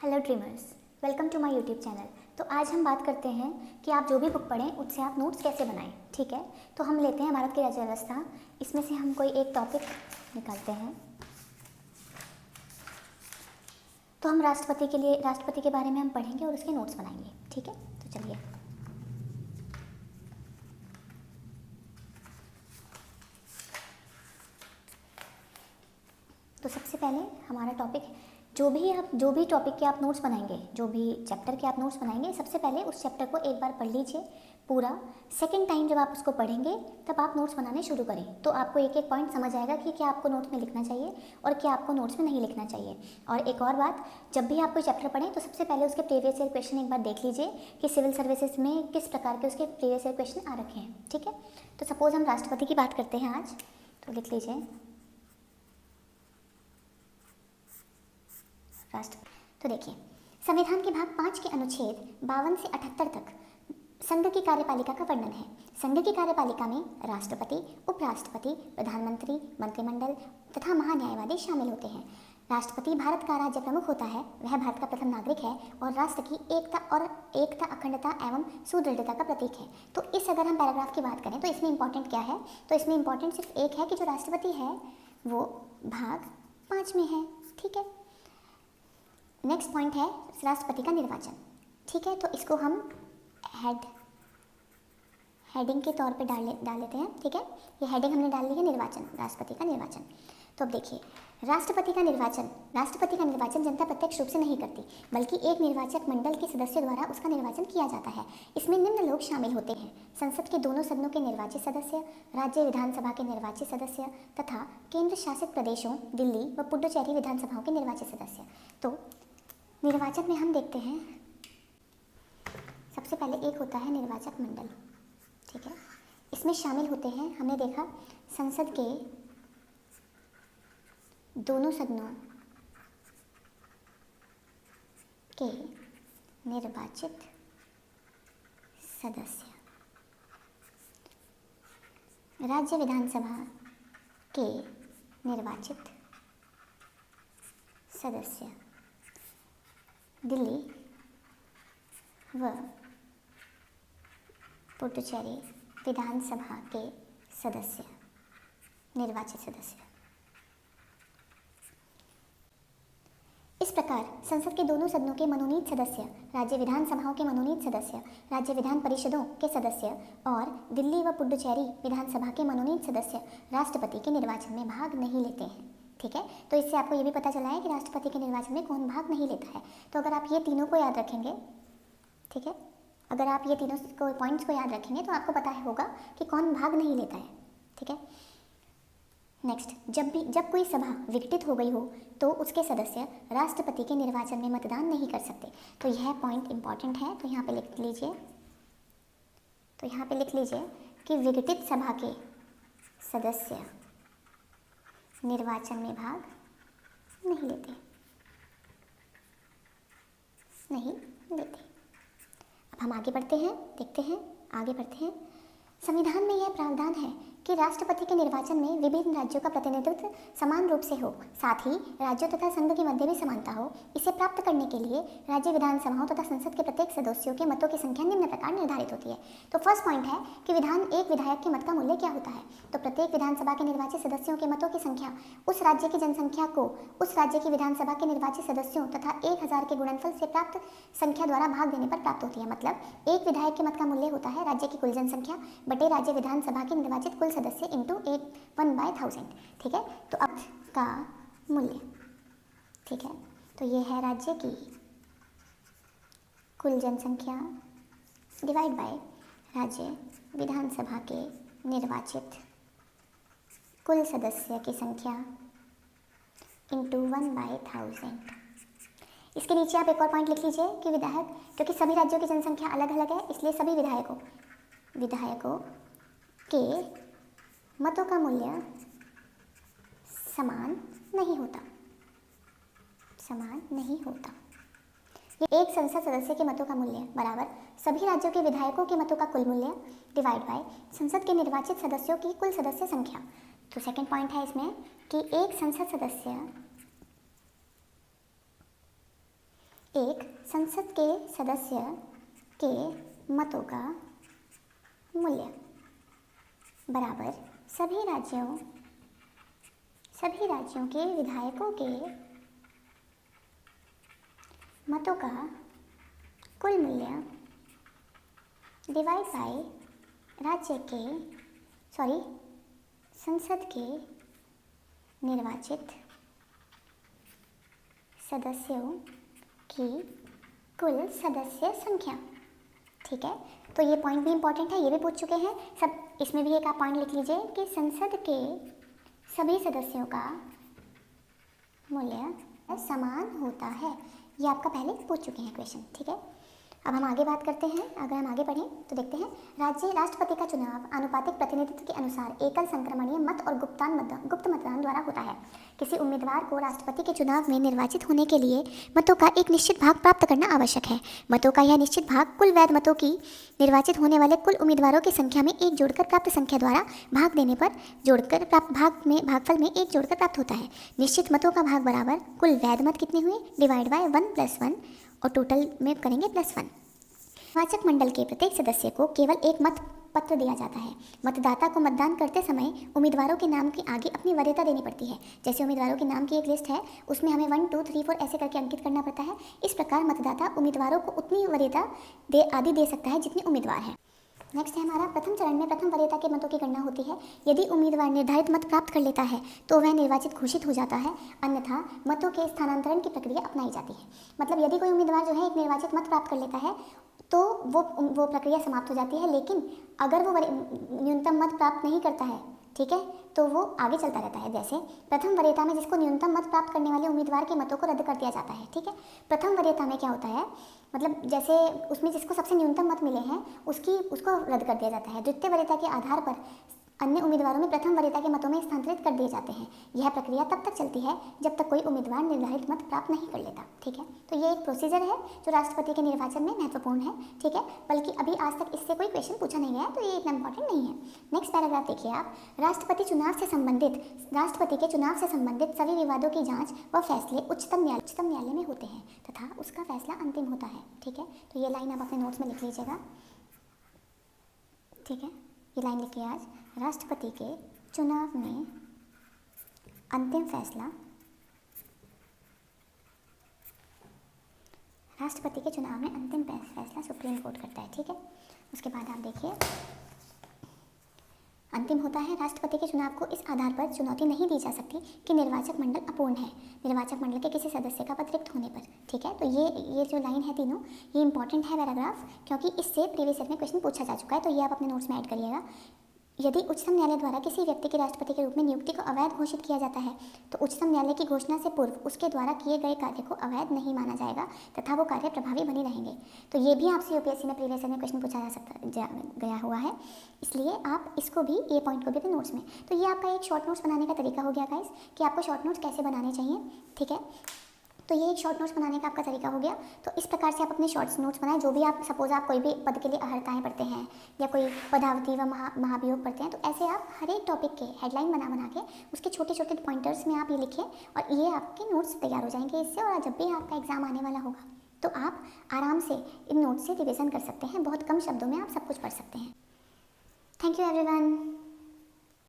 Hello dreamers, welcome to my YouTube channel. तो आज हम बात करते हैं कि आप जो भी बुक पढ़ें उससे आप नोट्स कैसे बनाएं। ठीक है, तो हम लेते हैं भारत की राज्य व्यवस्था। इसमें से हम कोई एक टॉपिक निकालते हैं। तो हम राष्ट्रपति के बारे में हम पढ़ेंगे और उसके नोट्स बनाएंगे। ठीक है, तो चलिए। तो सबसे पहले हमारा टॉपिक, जो भी टॉपिक के आप नोट्स बनाएंगे, जो भी चैप्टर के आप नोट्स बनाएंगे, सबसे पहले उस चैप्टर को एक बार पढ़ लीजिए पूरा। सेकंड टाइम जब आप उसको पढ़ेंगे तब आप नोट्स बनाने शुरू करें, तो आपको एक एक पॉइंट समझ आएगा कि क्या आपको नोट्स में लिखना चाहिए और क्या आपको नोट्स में नहीं लिखना चाहिए। और एक और बात, जब भी आप कोई चैप्टर पढ़ें तो सबसे पहले उसके प्रीवियस ईयर क्वेश्चन एक बार देख लीजिए कि सिविल सर्विसेज में किस प्रकार के उसके प्रीवियस ईयर क्वेश्चन आ रखे हैं। ठीक है, तो सपोज हम राष्ट्रपति की बात करते हैं आज, तो लिख लीजिए राष्ट्रपति। तो देखिए, संविधान के भाग 5 के अनुच्छेद 52 से 78 तक संघ की कार्यपालिका का वर्णन है। संघ की कार्यपालिका में राष्ट्रपति, उपराष्ट्रपति, प्रधानमंत्री, मंत्रिमंडल तथा महान्यायवादी शामिल होते हैं। राष्ट्रपति भारत का राज्य प्रमुख होता है, वह भारत का प्रथम नागरिक है और राष्ट्र की एकता, अखंडता एवं सुदृढ़ता का प्रतीक है। तो इस अगर हम पैराग्राफ की बात करें तो इसमें इंपॉर्टेंट क्या है, तो इसमें इंपॉर्टेंट सिर्फ एक है कि जो राष्ट्रपति है वो भाग 5 में है। ठीक है, नेक्स्ट पॉइंट है राष्ट्रपति का निर्वाचन। ठीक है, तो इसको हम हेडिंग के तौर पे डाल लेते हैं। ठीक है, ये हेडिंग हमने डाल ली है निर्वाचन, राष्ट्रपति का निर्वाचन। तो अब देखिए, राष्ट्रपति का निर्वाचन जनता प्रत्यक्ष रूप से नहीं करती, बल्कि एक निर्वाचक मंडल के सदस्यों द्वारा उसका निर्वाचन किया जाता है। इसमें निम्न लोग शामिल होते हैं: संसद के दोनों सदनों के निर्वाचित सदस्य, राज्य विधानसभा के निर्वाचित सदस्य तथा केंद्र शासित प्रदेशों दिल्ली व पुडुचेरी विधानसभाओं के निर्वाचित सदस्य। तो निर्वाचन में हम देखते हैं सबसे पहले एक होता है निर्वाचक मंडल। ठीक है, इसमें शामिल होते हैं, हमने देखा संसद के दोनों सदनों के निर्वाचित सदस्य, राज्य विधानसभा के निर्वाचित सदस्य, दिल्ली व पुडुचेरी विधानसभा के सदस्य, निर्वाचित सदस्य। इस प्रकार संसद के दोनों सदनों के मनोनीत सदस्य, राज्य विधानसभाओं के मनोनीत सदस्य, राज्य विधान परिषदों के सदस्य और दिल्ली व पुडुचेरी विधानसभा के मनोनीत सदस्य राष्ट्रपति के निर्वाचन में भाग नहीं लेते हैं। ठीक है, तो इससे आपको ये भी पता चला है कि राष्ट्रपति के निर्वाचन में कौन भाग नहीं लेता है। तो अगर आप ये तीनों को याद रखेंगे, ठीक है, अगर आप ये तीनों पॉइंट्स को याद रखेंगे तो आपको पता होगा कि कौन भाग नहीं लेता है। ठीक है, नेक्स्ट, जब कोई सभा विघटित हो गई हो तो उसके सदस्य राष्ट्रपति के निर्वाचन में मतदान नहीं कर सकते। तो यह पॉइंट इंपॉर्टेंट है, तो यहाँ पे लिख लीजिए कि विघटित सभा के सदस्य निर्वाचन में भाग नहीं लेते। अब हम आगे बढ़ते हैं, देखते हैं, आगे बढ़ते हैं। संविधान में यह प्रावधान है कि राष्ट्रपति के निर्वाचन में विभिन्न राज्यों का प्रतिनिधित्व समान रूप से हो, साथ ही राज्यों तथा संघ के मध्य भी समानता हो। इसे प्राप्त करने के लिए राज्य विधानसभाओं तथा संसद के प्रत्येक सदस्यों के मतों की संख्या निम्न प्रकार निर्धारित होती है। तो फर्स्ट पॉइंट है कि एक विधायक के मत का मूल्य क्या होता है। तो प्रत्येक विधानसभा के निर्वाचित सदस्यों के मतों की संख्या उस राज्य की जनसंख्या को उस राज्य की विधानसभा के निर्वाचित सदस्यों तथा 1000 के गुणनफल से प्राप्त संख्या द्वारा भाग देने पर प्राप्त होती है। मतलब एक विधायक के मत का मूल्य होता है राज्य की कुल जनसंख्या बटे राज्य विधानसभा के निर्वाचित कुल सदस्य इंटू 1/1000। ठीक है, तो अब का मूल्य, ठीक है, तो ये है राज्य की कुल जनसंख्या डिवाइड बाय राज्य विधानसभा के निर्वाचित कुल सदस्य की संख्या इंटू 1/1000। इसके नीचे आप एक और पॉइंट लिख लीजिए कि विधायक, क्योंकि सभी राज्यों की जनसंख्या अलग अलग है इसलिए सभी विधायकों के मतों का मूल्य समान नहीं होता। ये एक संसद सदस्य के मतों का मूल्य बराबर सभी राज्यों के विधायकों के मतों का कुल मूल्य डिवाइड बाय संसद के निर्वाचित सदस्यों की कुल सदस्य संख्या। तो सेकंड पॉइंट है इसमें कि एक संसद सदस्य एक संसद के सदस्य के मतों का मूल्य बराबर सभी राज्यों के विधायकों के मतों का कुल मूल्य डिवाइड बाय संसद के निर्वाचित सदस्यों की कुल सदस्य संख्या। ठीक है, तो ये पॉइंट भी इंपॉर्टेंट है, ये भी पूछ चुके हैं सब। इसमें भी एक आप पॉइंट लिख लीजिए कि संसद के सभी सदस्यों का मूल्य समान होता है। ये आपका पहले पूछ चुके हैं क्वेश्चन। ठीक है, अब हम आगे बात करते हैं। अगर हम आगे पढ़ें तो देखते हैं, राष्ट्रपति का चुनाव आनुपातिक प्रतिनिधित्व के अनुसार एकल संक्रमणीय मत और गुप्त मतदान द्वारा होता है। किसी उम्मीदवार को राष्ट्रपति के चुनाव में निर्वाचित होने के लिए मतों का एक निश्चित भाग प्राप्त करना आवश्यक है। मतों का यह निश्चित भाग कुल वैध मतों की निर्वाचित होने वाले कुल उम्मीदवारों की संख्या में एक जोड़कर प्राप्त संख्या द्वारा भाग देने पर जोड़कर प्राप्त भागफल में एक जोड़कर प्राप्त होता है। निश्चित मतों का भाग बराबर कुल वैध मत कितने हुए डिवाइड बाय 1+1 और टोटल में करेंगे +1। निर्वाचक मंडल के प्रत्येक सदस्य को केवल एक मत पत्र दिया जाता है। मतदाता को मतदान करते समय उम्मीदवारों के नाम के आगे अपनी वरीयता देनी पड़ती है। जैसे उम्मीदवारों के नाम की एक लिस्ट है, उसमें हमें 1 2 3 4 ऐसे करके अंकित करना पड़ता है। इस प्रकार मतदाता उम्मीदवारों को उतनी वरीयता आदि दे सकता है जितने उम्मीदवार हैं। नेक्स्ट है हमारा प्रथम चरण में प्रथम वरीयता के मतों की गणना होती है। यदि उम्मीदवार निर्धारित मत प्राप्त कर लेता है तो वह निर्वाचित घोषित हो जाता है, अन्यथा मतों के स्थानांतरण की प्रक्रिया अपनाई जाती है। मतलब यदि कोई उम्मीदवार जो है एक निर्वाचित मत प्राप्त कर लेता है तो वो प्रक्रिया समाप्त हो जाती है, लेकिन अगर वो न्यूनतम मत प्राप्त नहीं करता है, ठीक है, तो वो आगे चलता रहता है। जैसे प्रथम वरीयता में जिसको न्यूनतम मत प्राप्त करने वाले उम्मीदवार के मतों को रद्द कर दिया जाता है। ठीक है, प्रथम वरीयता में क्या होता है, मतलब जैसे उसमें जिसको सबसे न्यूनतम मत मिले हैं उसको रद्द कर दिया जाता है। द्वितीय वरीयता के आधार पर अन्य उम्मीदवारों में प्रथम वरीयता के मतों में स्थानांतरित कर दिए जाते हैं। यह प्रक्रिया तब तक चलती है जब तक कोई उम्मीदवार निर्धारित मत प्राप्त नहीं कर लेता। ठीक है, तो ये एक प्रोसीजर है जो राष्ट्रपति के निर्वाचन में महत्वपूर्ण है। ठीक है, बल्कि अभी आज तक इससे कोई क्वेश्चन पूछा नहीं गया है, तो ये इतना इंपॉर्टेंट नहीं है। नेक्स्ट पैराग्राफ देखिए आप, राष्ट्रपति के चुनाव से संबंधित सभी विवादों की जाँच व फैसले उच्चतम न्यायालय में होते हैं तथा उसका फैसला अंतिम होता है। ठीक है, तो ये लाइन आप अपने नोट्स में लिख लीजिएगा। ठीक है, ये लाइन लिखिए आज, राष्ट्रपति के चुनाव में अंतिम फैसला सुप्रीम कोर्ट करता है। ठीक है, उसके बाद आप देखिए अंतिम होता है। राष्ट्रपति के चुनाव को इस आधार पर चुनौती नहीं दी जा सकती कि निर्वाचक मंडल अपूर्ण है, निर्वाचक मंडल के किसी सदस्य का अतिरिक्त होने पर। ठीक है, तो ये जो लाइन है तीनों, ये इंपॉर्टेंट है पैराग्राफ, क्योंकि इससे प्रीवियस ईयर में क्वेश्चन पूछा जा चुका है। तो ये आप अपने नोट्स में ऐड करिएगा। यदि उच्चतम न्यायालय द्वारा किसी व्यक्ति के राष्ट्रपति के रूप में नियुक्ति को अवैध घोषित किया जाता है तो उच्चतम न्यायालय की घोषणा से पूर्व उसके द्वारा किए गए कार्य को अवैध नहीं माना जाएगा तथा वो कार्य प्रभावी बने रहेंगे। तो ये भी आपसे यूपीएससी में प्रीवियस ईयर में क्वेश्चन पूछा गया हुआ है, इसलिए आप इसको भी, ये पॉइंट को भी अपने नोट्स में। तो ये आपका एक शॉर्ट नोट्स बनाने का तरीका हो गया गाइस, कि आपको शॉर्ट नोट्स कैसे बनाने चाहिए। ठीक है, तो ये एक शॉर्ट नोट्स बनाने का आपका तरीका हो गया। तो इस प्रकार से आप अपने शॉर्ट नोट्स बनाएं। जो भी आप, सपोज आप कोई भी पद के लिए अहर्ताएँ पढ़ते हैं या कोई पदावती व महाभियोग पढ़ते हैं, तो ऐसे आप हर एक टॉपिक के हेडलाइन बना के उसके छोटे छोटे पॉइंटर्स में आप ये लिखें और ये आपके नोट्स तैयार हो जाएंगे इससे। और जब भी आपका एग्जाम आने वाला होगा तो आप आराम से इन नोट्स से रिविजन कर सकते हैं। बहुत कम शब्दों में आप सब कुछ पढ़ सकते हैं। Thank you everyone.